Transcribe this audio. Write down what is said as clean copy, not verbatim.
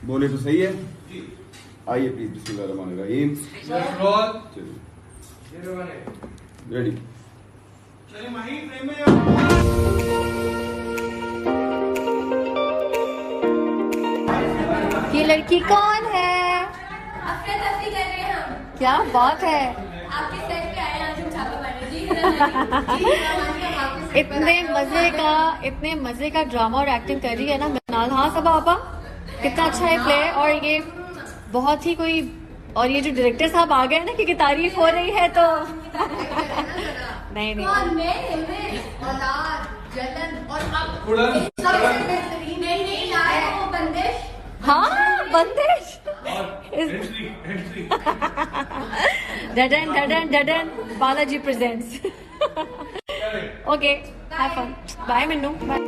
बोले तो सही है। आइए प्लीज, बिस्मिल्लाहिर्रहमानिर्रहीम। रेडी। ये लड़की कौन है? अफरा-तफरी कर रहे हैं हम। क्या बात है। आपके सेट पे आए आज हम छापा मारने। जी इतने मजे का ड्रामा और एक्टिंग कर रही है ना मिनाल। हाँ सब आपा, कितना अच्छा है प्ले। और ये बहुत ही कोई, और ये जो डायरेक्टर साहब आ गए ना कि तारीफ हो रही है तो नहीं कौन मैं औलाद जलन और अब सबसे बेहतरीन नहीं आए वो बंदिश। हाँ बंदिश। डडन Balaji presents. Okay, have fun. Bye Minnu. Bye.